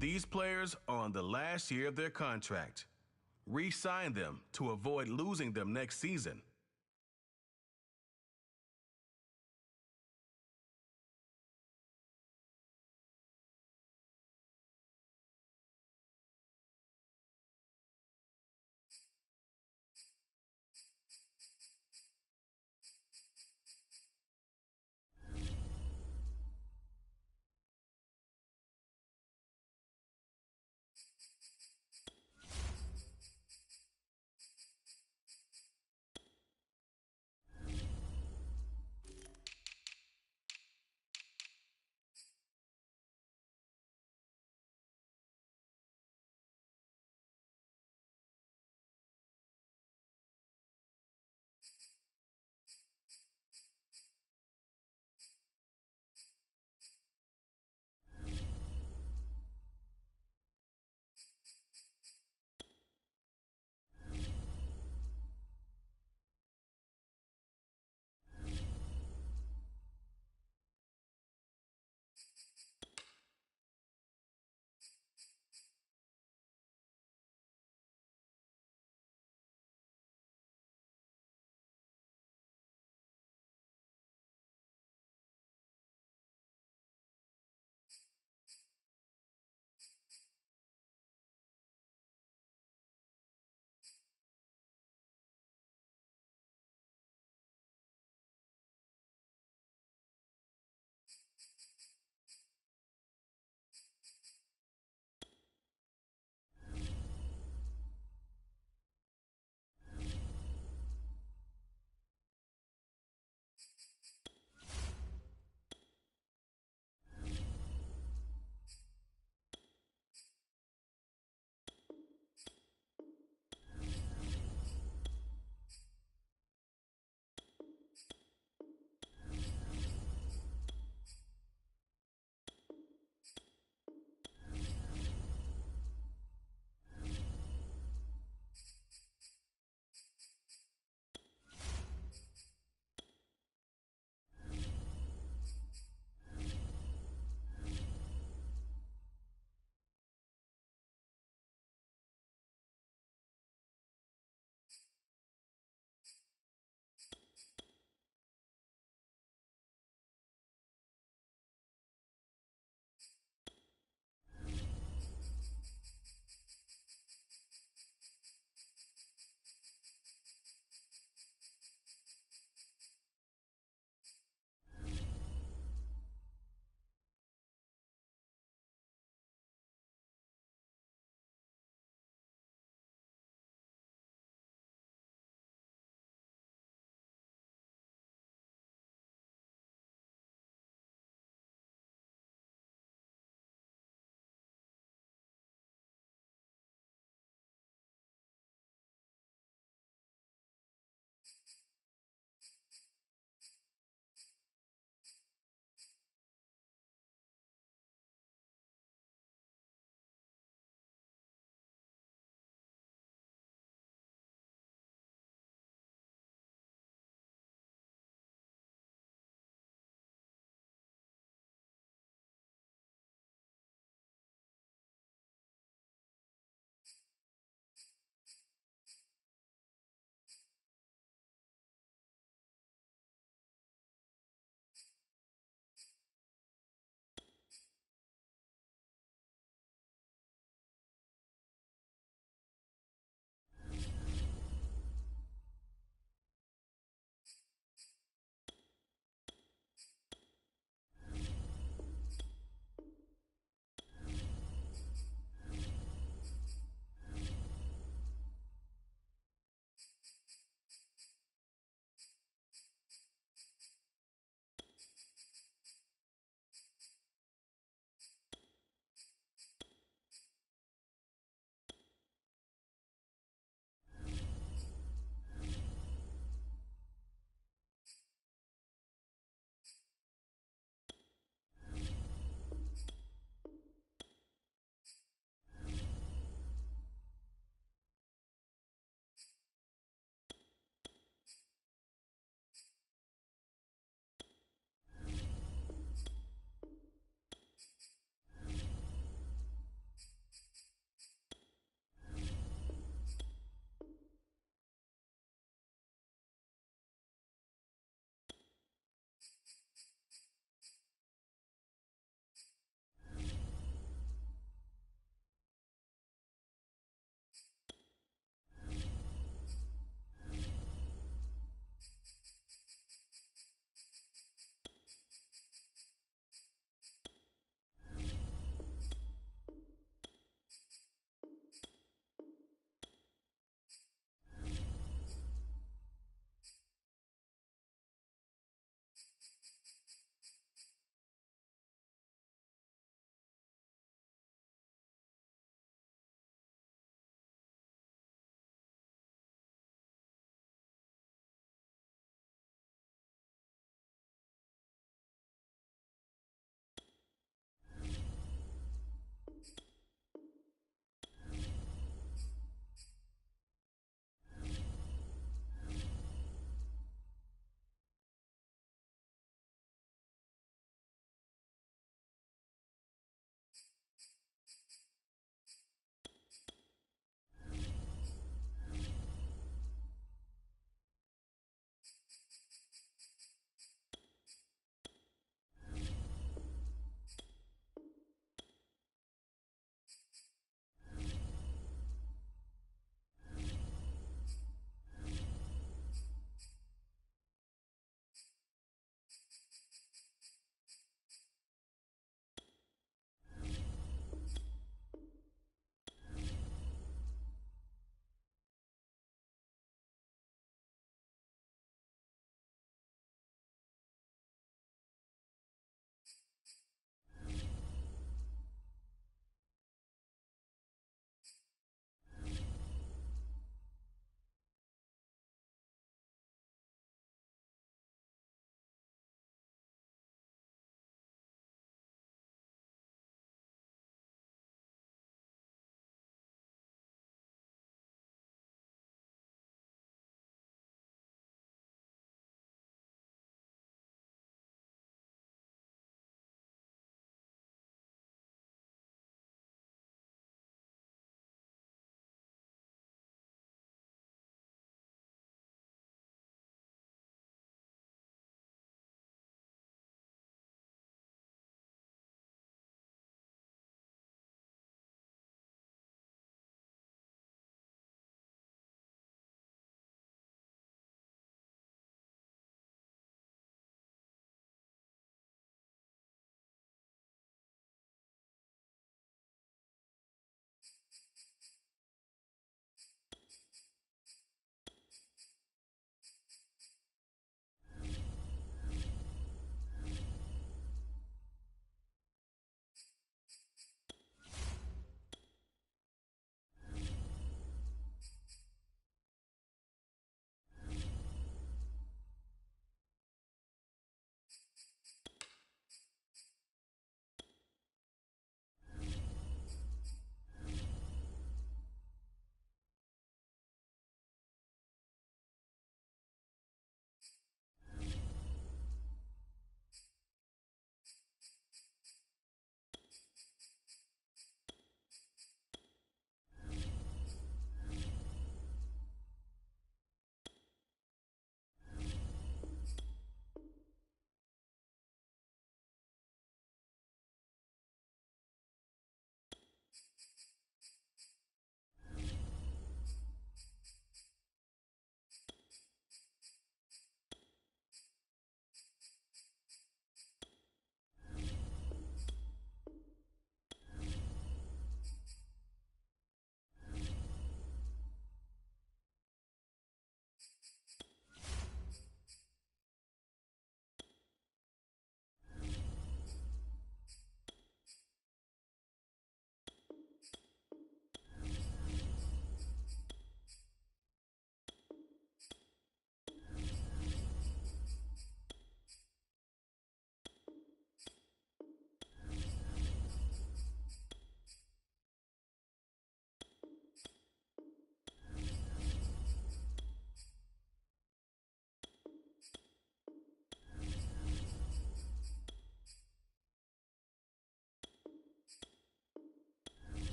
These players are on the last year of their contract. Re-sign them to avoid losing them next season.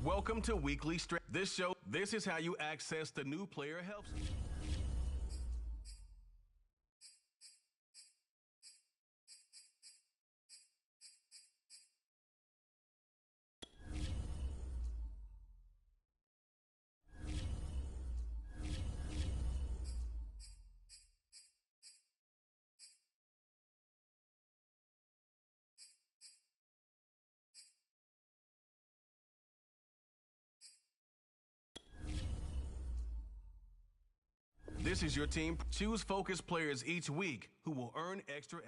Welcome to Weekly Strength. This is how you access the new player helps. This is your team. Choose focused players each week who will earn extra.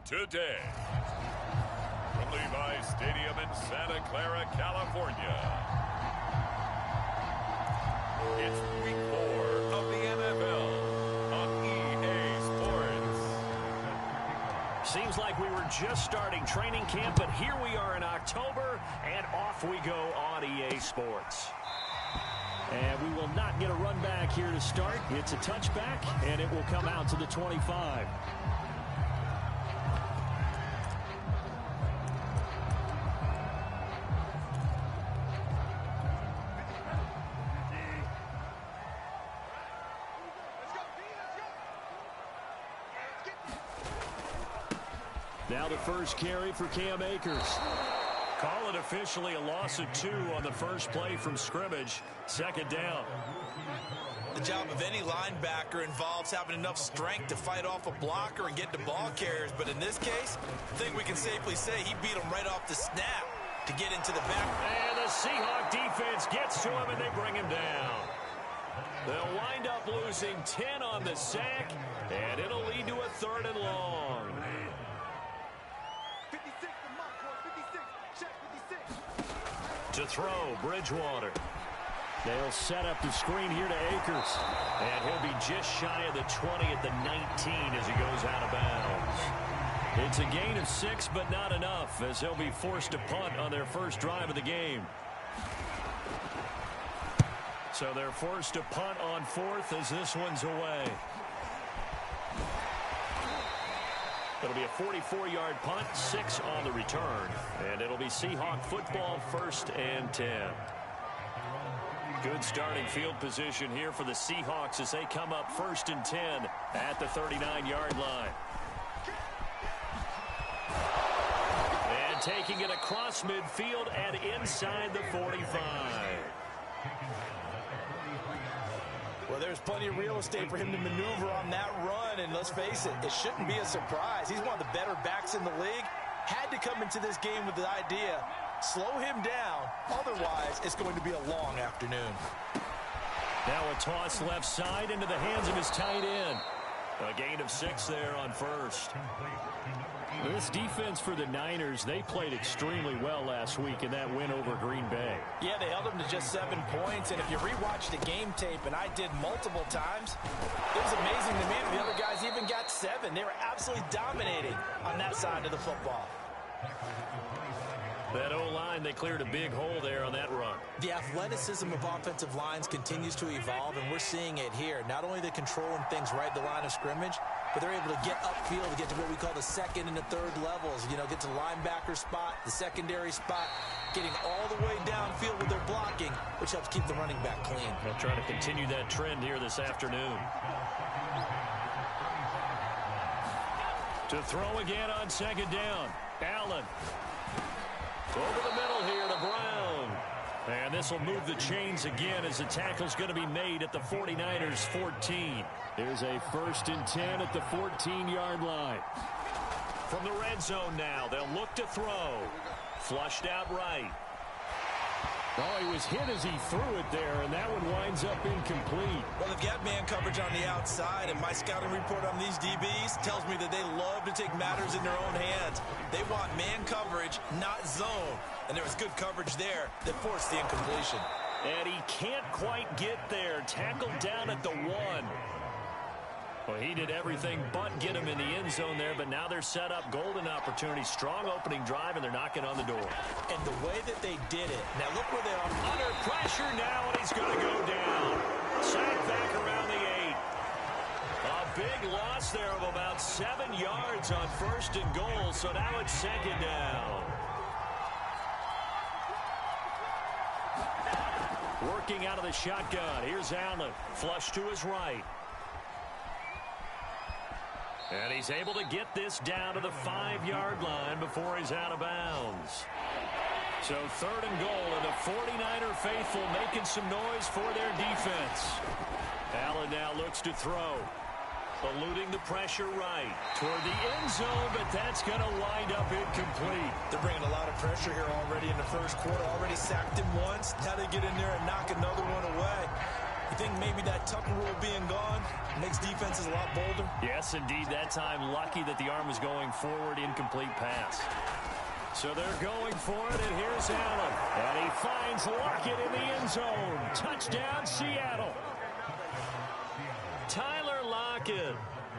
Today, from Levi's Stadium in Santa Clara, California, it's Week 4 of the NFL on EA Sports. Seems like we were just starting training camp, but here we are in October, and off we go on EA Sports. And we will not get a run back here to start. It's a touchback, and it will come out to the 25. Now the first carry for Cam Akers. Call it officially a loss of 2 on the first play from scrimmage. Second down. The job of any linebacker involves having enough strength to fight off a blocker and get the ball carriers. But in this case, I think we can safely say he beat him right off the snap to get into the back. And the Seahawk defense gets to him, and they bring him down. They'll wind up losing 10 on the sack, and it'll lead to a 3rd and long. 56, the mark was 56. Check 56. To throw, Bridgewater. They'll set up the screen here to Akers. And he'll be just shy of the 20 at the 19 as he goes out of bounds. It's a gain of 6, but not enough, as they'll be forced to punt on their first drive of the game. So they're forced to punt on 4th as this one's away. It'll be a 44-yard punt, 6 on the return. And it'll be Seahawk football, 1st and 10. Good starting field position here for the Seahawks as they come up 1st and 10 at the 39-yard line. And taking it across midfield and inside the 45. Well, there's plenty of real estate for him to maneuver on that run, and let's face it, it shouldn't be a surprise. He's one of the better backs in the league. Had to come into this game with the idea, slow him down, otherwise it's going to be a long afternoon. Now a toss left side into the hands of his tight end. A gain of 6 there on first. This defense for the Niners, they played extremely well last week in that win over Green Bay. Yeah, they held them to just 7 points, and if you rewatch the game tape, and I did multiple times, it was amazing to me that the other guys even got 7. They were absolutely dominating on that side of the football. That O-line, they cleared a big hole there on that run. The athleticism of offensive lines continues to evolve, and we're seeing it here. Not only the controlling things right at the line of scrimmage, but they're able to get upfield to get to what we call the second and the third levels. You know, get to the linebacker spot, the secondary spot, getting all the way downfield with their blocking, which helps keep the running back clean. They'll try to continue that trend here this afternoon. To throw again on second down. Allen. Over the middle here to Brown. And this will move the chains again as the tackle's going to be made at the 49ers 14. Here's a 1st and 10 at the 14-yard line. From the red zone now, they'll look to throw. Flushed out right. Oh, he was hit as he threw it there, and that one winds up incomplete. Well, they've got man coverage on the outside, and my scouting report on these DBs tells me that they love to take matters in their own hands. They want man coverage, not zone. And there was good coverage there that forced the incompletion. And he can't quite get there. Tackled down at the 1. Well, he did everything but get him in the end zone there, but now they're set up golden opportunity. Strong opening drive, and they're knocking on the door. And the way that they did it, now look where they are. Under pressure now, and he's going to go down. Sacked back around the 8. A big loss there of about 7 yards on 1st and goal, so now it's 2nd down. Working out of the shotgun. Here's Allen. Flush to his right. And he's able to get this down to the 5-yard line before he's out of bounds. So 3rd and goal, and the 49er faithful making some noise for their defense. Allen now looks to throw. Eluding the pressure right toward the end zone, but that's going to wind up incomplete. They're bringing a lot of pressure here already in the first quarter. Already sacked him once. Now they get in there and knock another one away. You think maybe that Tucker rule being gone makes defenses a lot bolder? Yes, indeed. That time, lucky that the arm was going forward. Incomplete pass. So they're going for it, and here's Allen. And he finds Lockett in the end zone. Touchdown, Seattle. Tyler Lockett,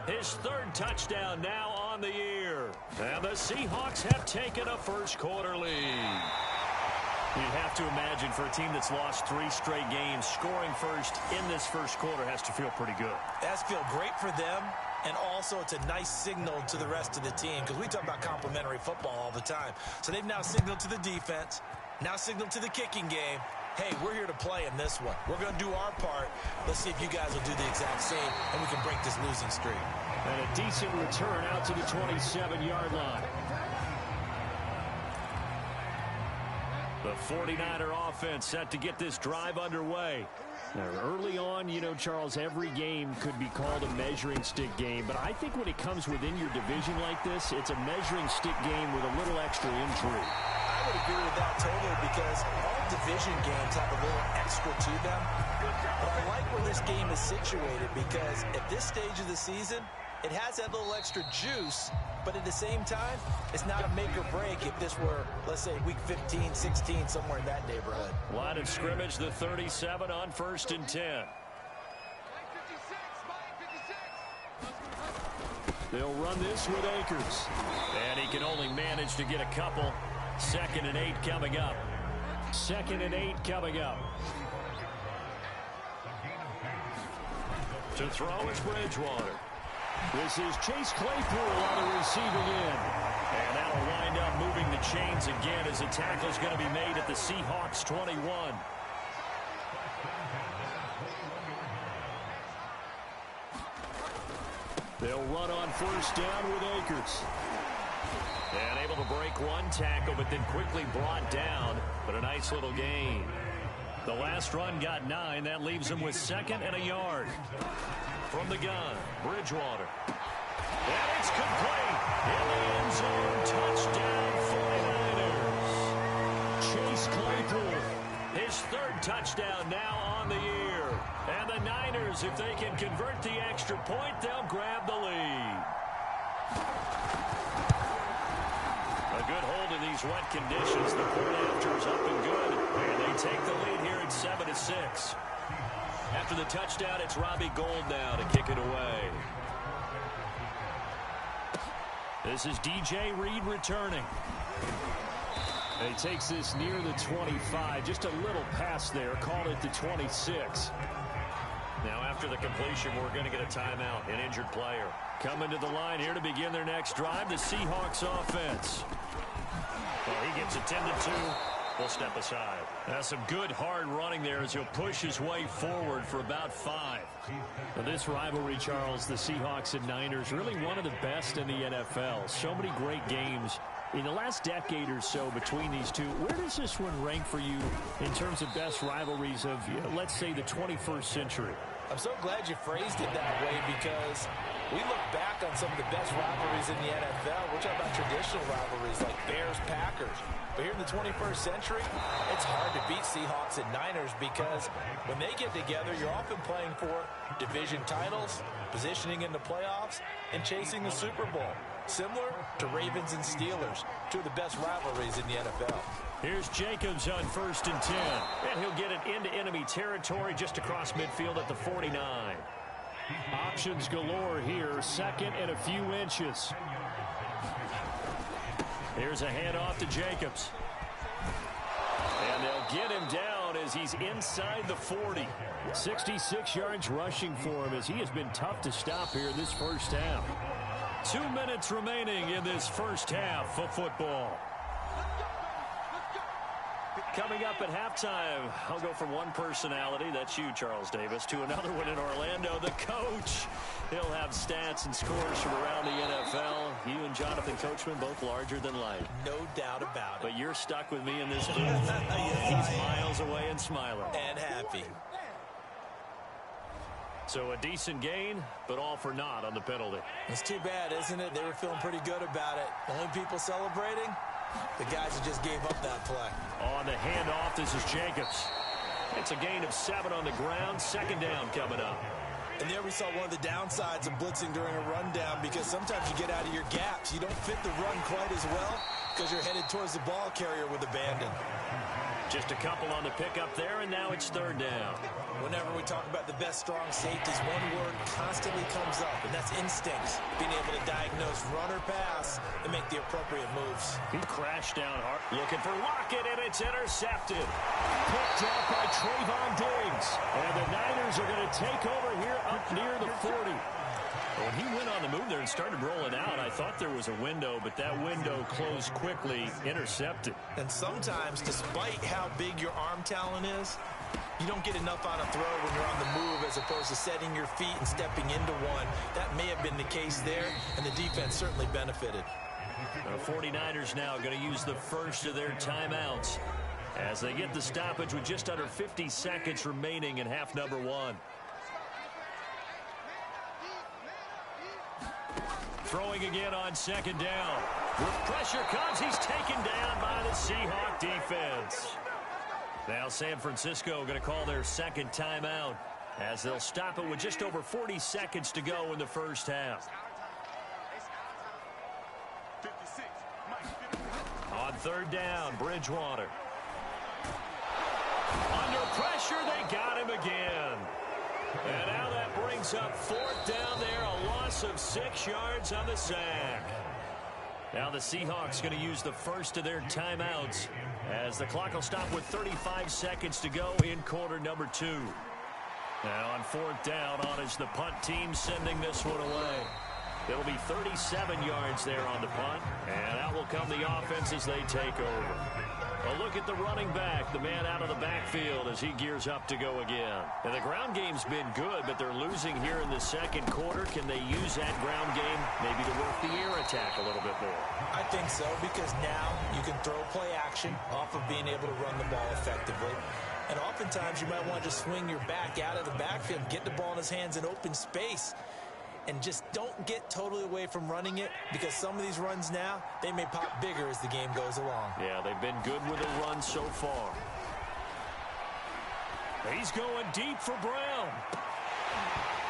his 3rd touchdown now on the year. And the Seahawks have taken a first-quarter lead. You'd have to imagine for a team that's lost 3 straight games, scoring first in this first quarter has to feel pretty good. That's feel great for them, and also it's a nice signal to the rest of the team, because we talk about complimentary football all the time. So they've now signaled to the defense, now signaled to the kicking game, hey, we're here to play in this one. We're going to do our part. Let's see if you guys will do the exact same, and we can break this losing streak. And a decent return out to the 27-yard line. The 49er offense set to get this drive underway. Now, early on, you know, Charles, every game could be called a measuring stick game, but I think when it comes within your division like this, it's a measuring stick game with a little extra intrigue. I would agree with that totally, because all division games have a little extra to them. But I like where this game is situated, because at this stage of the season, it has that little extra juice, but at the same time, it's not a make or break if this were, let's say, week 15, 16, somewhere in that neighborhood. Line of scrimmage, the 37 on 1st and 10. They'll run this with Akers. And he can only manage to get a couple. 2nd and 8 coming up. 2nd and 8 coming up. To throw is Bridgewater. This is Chase Claypool on the receiving end. And that'll wind up moving the chains again as the tackle's going to be made at the Seahawks 21. They'll run on 1st down with Akers. And able to break one tackle, but then quickly brought down. But a nice little gain. The last run got 9. That leaves him with 2nd and a yard. From the gun, Bridgewater. And it's complete. In the end zone, touchdown 49ers. Chase Claypool, his 3rd touchdown now on the year. And the Niners, if they can convert the extra point, they'll grab the lead. A good hold in these wet conditions. The point after is up and good. And they take the lead here at 7-6. After the touchdown, it's Robbie Gould now to kick it away. This is DJ Reed returning. And he takes this near the 25. Just a little pass there. Called it the 26. Now after the completion, we're going to get a timeout. An injured player. Coming to the line here to begin their next drive. The Seahawks offense. Well, he gets attended to. We'll step aside. That's some good hard running there as he'll push his way forward for about 5. Well, this rivalry, Charles, the Seahawks and Niners, really one of the best in the NFL. So many great games in the last decade or so between these two. Where does this one rank for you in terms of best rivalries of, let's say, the 21st century? I'm so glad you phrased it that way because we look back on some of the best rivalries in the NFL. We're talking about traditional rivalries like Bears-Packers. But here in the 21st century, it's hard to beat Seahawks and Niners because when they get together, you're often playing for division titles, positioning in the playoffs, and chasing the Super Bowl. Similar to Ravens and Steelers, two of the best rivalries in the NFL. Here's Jacobs on 1st and 10. And he'll get it into enemy territory just across midfield at the 49. Options galore here. 2nd and a few inches. Here's a handoff to Jacobs. And they'll get him down as he's inside the 40. 66 yards rushing for him as he has been tough to stop here in this first half. 2 minutes remaining in this first half of football. Coming up at halftime, I'll go from one personality, that's you, Charles Davis, to another one in Orlando, the coach. He'll have stats and scores from around the NFL. You and Jonathan Coachman, both larger than life. No doubt about it. But you're stuck with me in this booth. He's miles away and smiling. And happy. So a decent gain, but all for naught on the penalty. It's too bad, isn't it? They were feeling pretty good about it. Only people celebrating? The guys who just gave up that play. On the handoff, this is Jacobs. It's a gain of 7 on the ground. 2nd down coming up. And there we saw one of the downsides of blitzing during a rundown because sometimes you get out of your gaps. You don't fit the run quite as well because you're headed towards the ball carrier with abandon. Just a couple on the pickup there, and now it's 3rd down. Whenever we talk about the best strong safeties, one word constantly comes up, and that's instincts. Being able to diagnose run or pass and make the appropriate moves. He crashed down hard, looking for Lockett, and it's intercepted. Picked up by Trayvon Diggs. And the Niners are going to take over here up near the 40. When he went on the move there and started rolling out, I thought there was a window, but that window closed quickly, intercepted. And sometimes, despite how big your arm talent is, you don't get enough on a throw when you're on the move as opposed to setting your feet and stepping into one. That may have been the case there, and the defense certainly benefited. The 49ers now going to use the first of their timeouts as they get the stoppage with just under 50 seconds remaining in half number 1. Throwing again on 2nd down. With pressure comes, he's taken down by the Seahawk defense. Now San Francisco going to call their 2nd timeout as they'll stop it with just over 40 seconds to go in the first half. On 3rd down, Bridgewater. Under pressure, they got him again. And now that brings up 4th down there, a loss of 6 yards on the sack. Now the Seahawks going to use the first of their timeouts as the clock will stop with 35 seconds to go in quarter number 2. Now on 4th down, on is the punt team sending this one away. It'll be 37 yards there on the punt, and out will come the offense as they take over. A look at the running back, the man out of the backfield as he gears up to go again. And the ground game's been good, but they're losing here in the 2nd quarter. Can they use that ground game maybe to work the air attack a little bit more? I think so, because now you can throw play action off of being able to run the ball effectively. And oftentimes you might want to just swing your back out of the backfield, get the ball in his hands in open space, and just don't get totally away from running it, because some of these runs now, they may pop bigger as the game goes along. Yeah, they've been good with the run so far. He's going deep for Brown.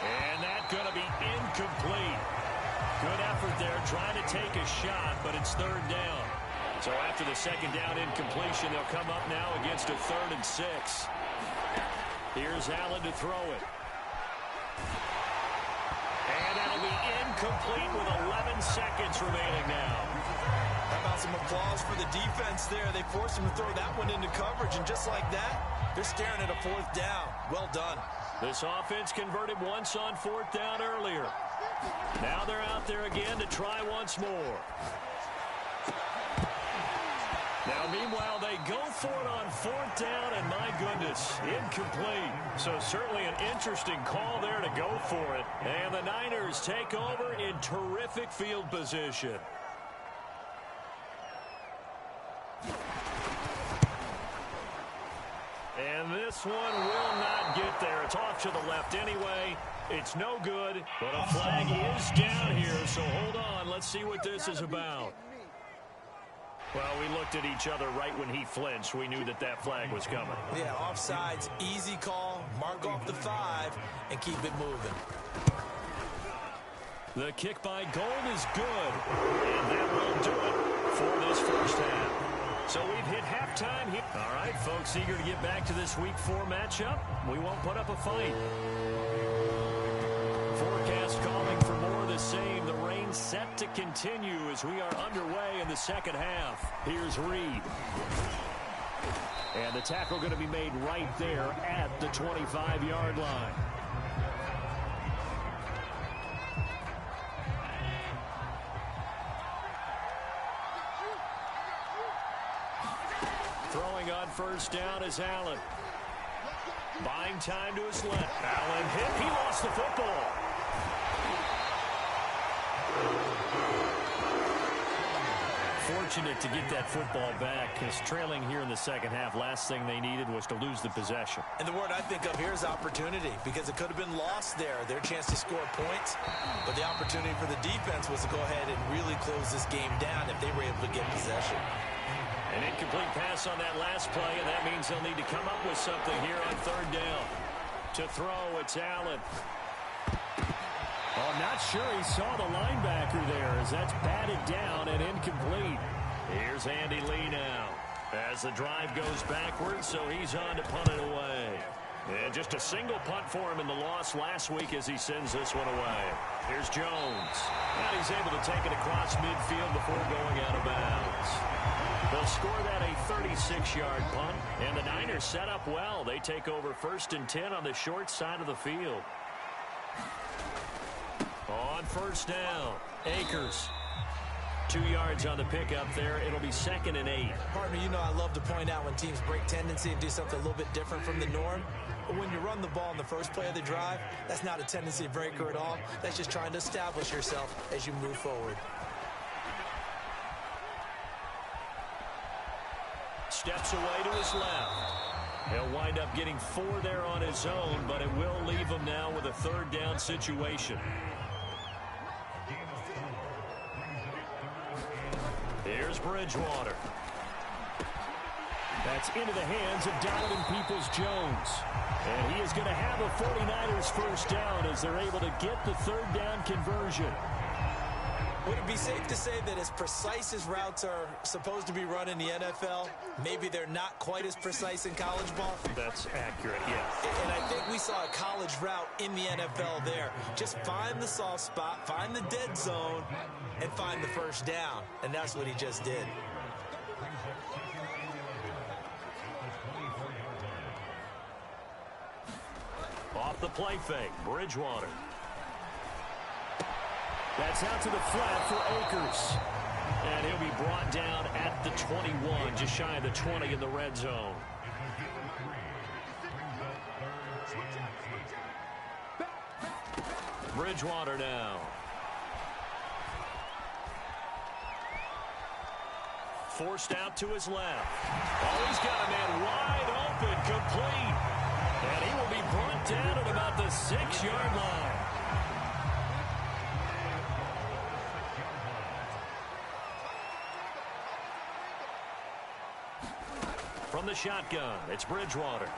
And that's going to be incomplete. Good effort there, trying to take a shot, but it's third down. So after the second down incompletion, they'll come up now against a 3rd and 6. Here's Allen to throw it. And that'll be incomplete with 11 seconds remaining now. How about some applause for the defense there? They forced him to throw that one into coverage, and just like that, they're staring at a 4th down. Well done. This offense converted once on 4th down earlier. Now they're out there again to try once more. Now, meanwhile, they go for it on 4th down, and my goodness, incomplete. So certainly an interesting call there to go for it. And the Niners take over in terrific field position. And this one will not get there. It's off to the left anyway. It's no good, but a flag is down here, so hold on. Let's see what this is about. Well, we looked at each other right when he flinched. We knew that that flag was coming. Yeah, offsides, easy call. Mark off the 5 and keep it moving. The kick by Gold is good, and that will do it for this first half. So we've hit halftime here. All right, folks, eager to get back to this Week 4 matchup. We won't put up a fight. Forecast calling for more of the same. The rain set to continue as we are underway in the second half. Here's Reed. And the tackle going to be made right there at the 25-yard line. Throwing on first down is Allen. Buying time to his left. Allen hit. He lost the football. Fortunate to get that football back, because trailing here in the second half, last thing they needed was to lose the possession. And the word I think of here is opportunity, because it could have been lost there. Their chance to score points, but the opportunity for the defense was to go ahead and really close this game down if they were able to get possession. An incomplete pass on that last play, and that means they'll need to come up with something here on third down. To throw, it's Allen. Oh, I'm not sure he saw the linebacker there, as that's batted down and incomplete. Here's Andy Lee now as the drive goes backwards, so he's on to punt it away. And just a single punt for him in the loss last week as he sends this one away. Here's Jones. And he's able to take it across midfield before going out of bounds. They'll score that a 36-yard punt, and the Niners set up well. They take over 1st and 10 on the short side of the field. On first down, Akers. 2 yards on the pickup there. It'll be 2nd and 8. Partner, you know I love to point out when teams break tendency and do something a little bit different from the norm. But when you run the ball in the first play of the drive, that's not a tendency breaker at all. That's just trying to establish yourself as you move forward. Steps away to his left. He'll wind up getting 4 there on his own, but it will leave him now with a third down situation. Here's Bridgewater. That's into the hands of Donovan Peoples-Jones. And he is going to have a 49ers first down as they're able to get the third down conversion. Would it be safe to say that as precise as routes are supposed to be run in the NFL, maybe they're not quite as precise in college ball? That's accurate, yes. And I think we saw a college route in the NFL there. Just find the soft spot, find the dead zone, and find the first down. And that's what he just did. Off the play fake, Bridgewater. That's out to the flat for Akers. And he'll be brought down at the 21, just shy of the 20 in the red zone. Bridgewater now. forced out to his left. Oh, he's got a man wide open, complete. And he will be brought down at about the 6-yard line. From the shotgun, it's Bridgewater.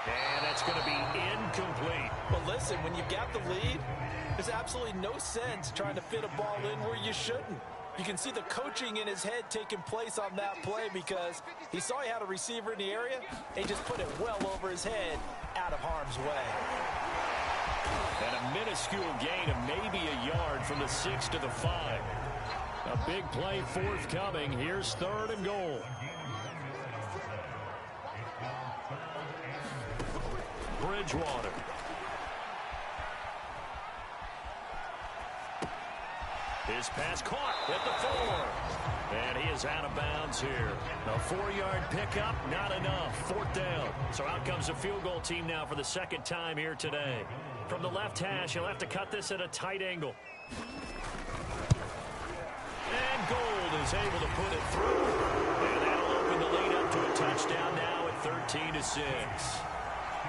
And that's going to be incomplete. But listen, when you've got the lead, there's absolutely no sense trying to fit a ball in where you shouldn't. You can see the coaching in his head taking place on that play because he saw he had a receiver in the area and he just put it well over his head out of harm's way. And a minuscule gain of maybe a yard from the 6 to the 5. A big play forthcoming. Here's 3rd and goal. Bridgewater. His pass caught at the 4. And he is out of bounds here. A 4-yard pickup, not enough. 4th down. So out comes the field goal team now for the 2nd time here today. From the left hash, he'll have to cut this at a tight angle. And Gold is able to put it through. And that'll open the lead up to a touchdown now at 13-6.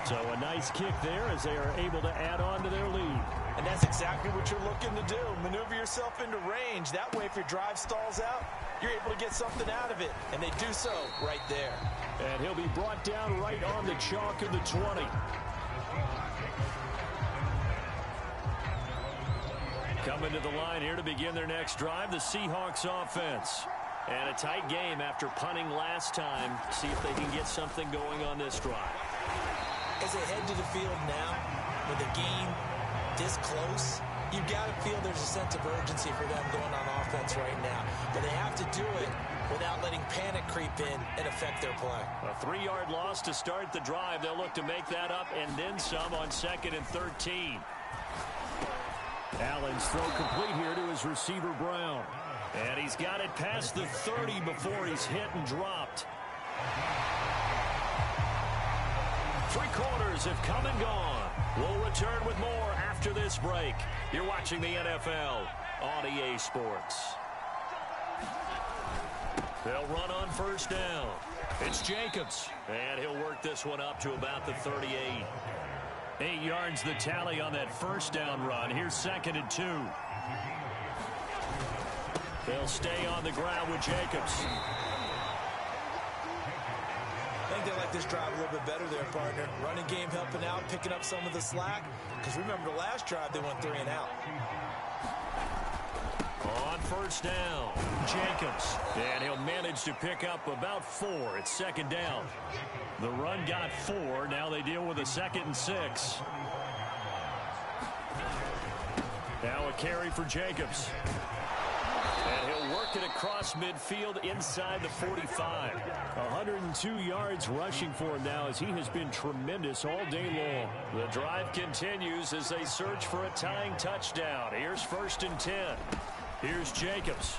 So a nice kick there as they are able to add on to their lead. And that's exactly what you're looking to do. Maneuver yourself into range. That way, if your drive stalls out, you're able to get something out of it. And they do so right there. And he'll be brought down right on the chalk of the 20. Coming to the line here to begin their next drive, the Seahawks offense. And a tight game after punting last time. See if they can get something going on this drive. As they head to the field now, with a game this close, you've got to feel there's a sense of urgency for them going on offense right now. But they have to do it without letting panic creep in and affect their play. A 3-yard loss to start the drive. They'll look to make that up and then some on 2nd and 13. Allen's throw complete here to his receiver, Brown. And he's got it past the 30 before he's hit and dropped. 3 quarters have come and gone. We'll return with more after this break. You're watching the NFL on EA Sports. They'll run on 1st down. It's Jacobs. And he'll work this one up to about the 38. 8 yards the tally on that 1st down run. Here's 2nd and 2. They'll stay on the ground with Jacobs. I think they like this drive a little bit better there, partner. Running game helping out, picking up some of the slack. Because remember, the last drive, they went 3 and out. On 1st down, Jacobs. And he'll manage to pick up about 4. It's 2nd down. The run got 4. Now they deal with a 2nd and 6. Now a carry for Jacobs. And he'll work it across midfield inside the 45. 102 yards rushing for him now as he has been tremendous all day long. The drive continues as they search for a tying touchdown. Here's 1st and 10. Here's Jacobs.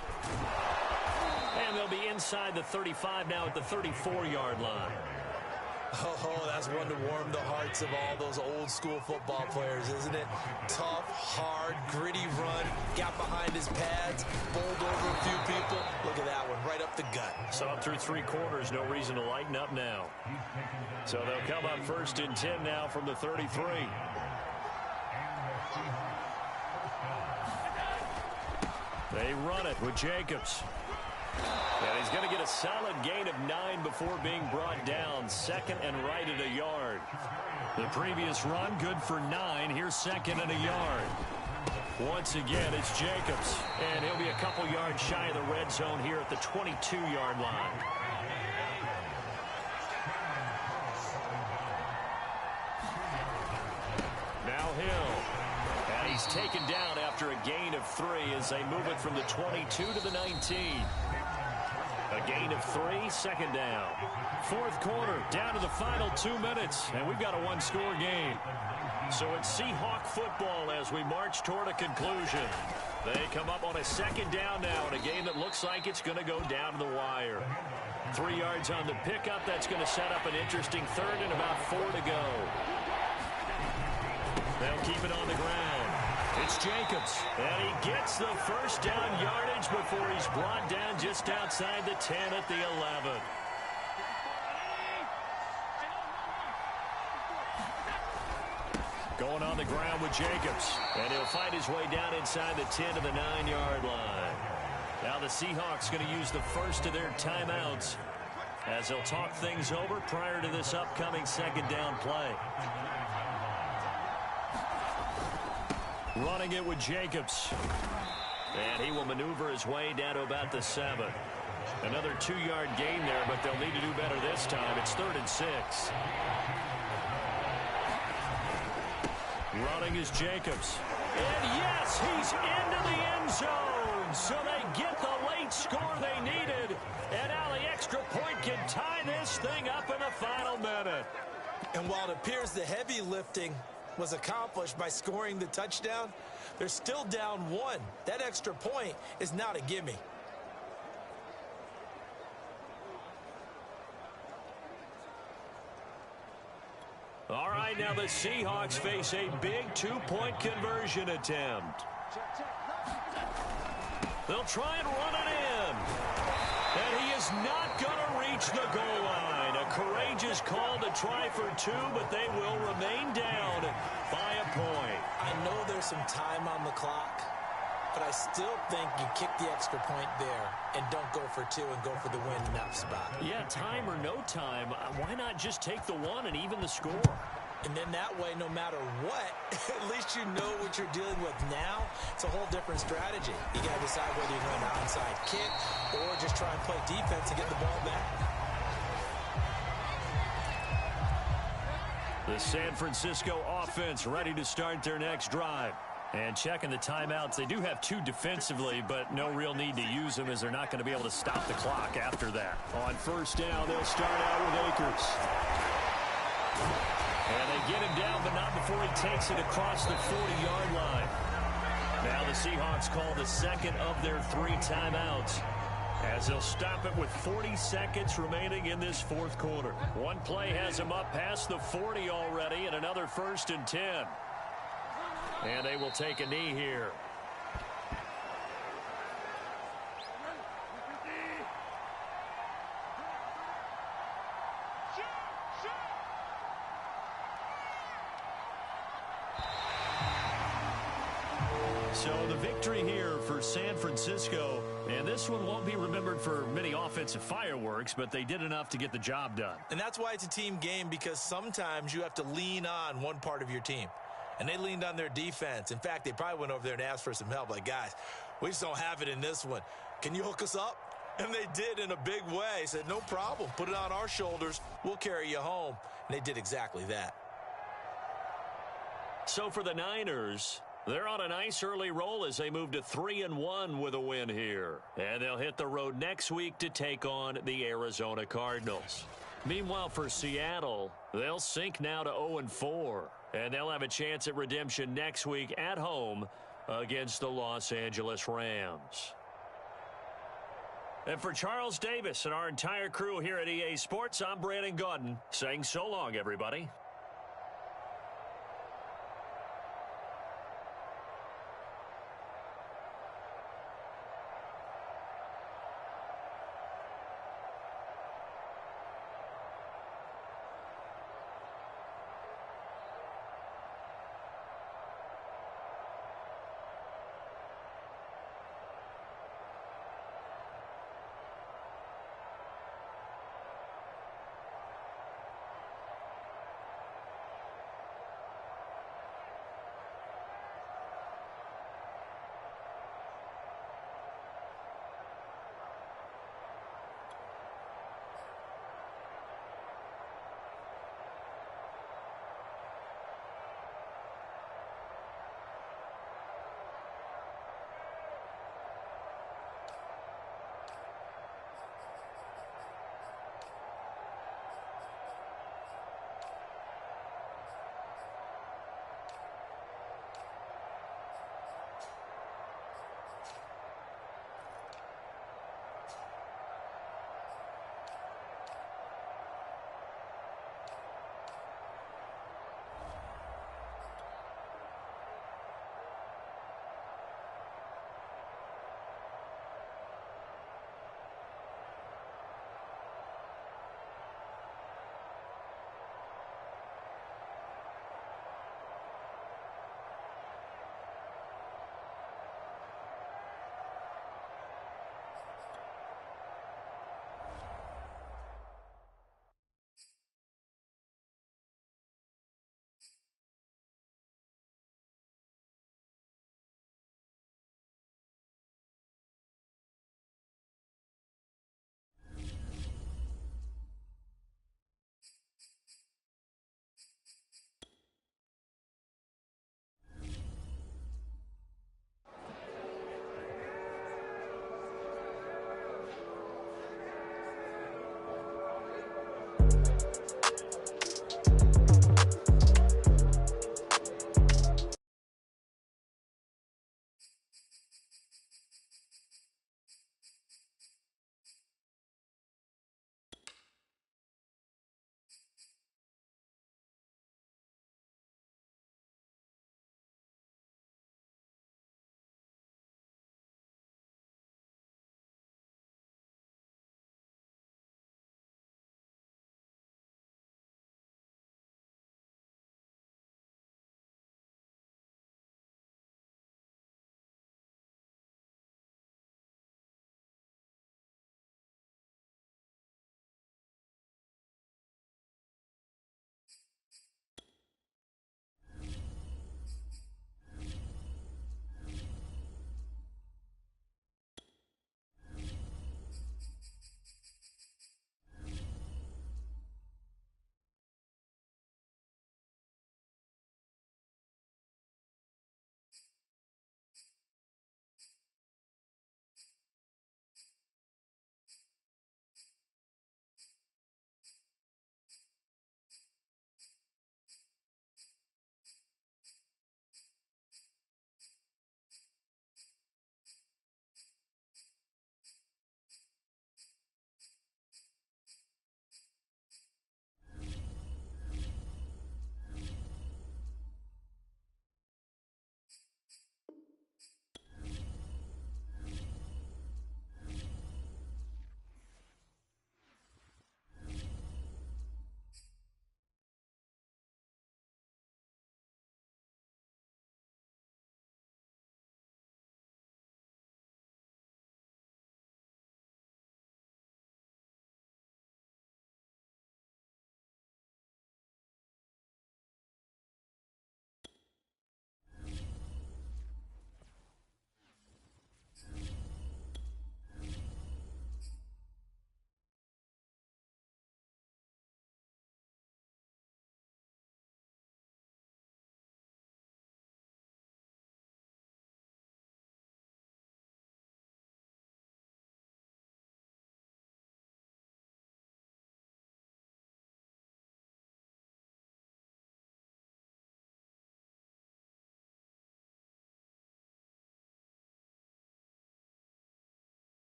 And they'll be inside the 35 now at the 34-yard line. Oh, that's one to warm the hearts of all those old school football players, isn't it? Tough, hard, gritty run, got behind his pads, bowled over a few people. Look at that one, right up the gut. Saw him through 3 quarters, no reason to lighten up now. So they'll come up 1st and 10 now from the 33. They run it with Jacobs. And he's going to get a solid gain of 9 before being brought down. 2nd and right at a yard. The previous run, good for 9. Here's 2nd and a yard. Once again, it's Jacobs. And he'll be a couple yards shy of the red zone here at the 22-yard line. Now Hill. And he's taken down after a gain of 3 as they move it from the 22 to the 19. A gain of 3, 2nd down. 4th quarter, down to the final 2 minutes, and we've got a 1-score game. So it's Seahawk football as we march toward a conclusion. They come up on a 2nd down now in a game that looks like it's going to go down to the wire. 3 yards on the pickup. That's going to set up an interesting 3rd and about 4 to go. They'll keep it on the ground. It's Jacobs, and he gets the first down yardage before he's brought down just outside the 10 at the 11. Going on the ground with Jacobs, and he'll find his way down inside the 10 to the 9-yard line. Now the Seahawks going to use the first of their timeouts as they'll talk things over prior to this upcoming second down play. Running it with Jacobs. And he will maneuver his way down to about the 7. Another 2-yard gain there, but they'll need to do better this time. It's 3rd and 6. Running is Jacobs. And yes, he's into the end zone. So they get the late score they needed. And now the extra point can tie this thing up in the final minute. And while it appears the heavy lifting was accomplished by scoring the touchdown, they're still down 1. That extra point is not a gimme. All right, now the Seahawks face a big 2-point conversion attempt. They'll try and run it in. And he is not going to reach the goal line. A courageous call to try for 2, but they will remain down by a point. I know there's some time on the clock, but I still think you kick the extra point there and don't go for 2 and go for the win in that spot. Yeah, time or no time, why not just take the 1 and even the score? And then that way, no matter what, at least you know what you're dealing with now. It's a whole different strategy. You got to decide whether you're going to onside kick or just try and play defense and get the ball back. The San Francisco offense ready to start their next drive. And checking the timeouts, they do have 2 defensively, but no real need to use them as they're not going to be able to stop the clock after that. On first down, they'll start out with Akers. And they get him down, but not before he takes it across the 40-yard line. Now the Seahawks call the second of their 3 timeouts as they'll stop it with 40 seconds remaining in this fourth quarter. One play has them up past the 40 already, and another 1st and 10. And they will take a knee here. So the victory here for San Francisco, and this one won't be remembered for many offensive fireworks, but they did enough to get the job done. And that's why it's a team game, because sometimes you have to lean on one part of your team. And they leaned on their defense. In fact, they probably went over there and asked for some help. Like, guys, we just don't have it in this one. Can you hook us up? And they did in a big way. Said, no problem. Put it on our shoulders. We'll carry you home. And they did exactly that. So for the Niners, they're on a nice early roll as they move to 3-1 with a win here. And they'll hit the road next week to take on the Arizona Cardinals. Meanwhile, for Seattle, they'll sink now to 0-4. And they'll have a chance at redemption next week at home against the Los Angeles Rams. And for Charles Davis and our entire crew here at EA Sports, I'm Brandon Gaudin saying so long, everybody.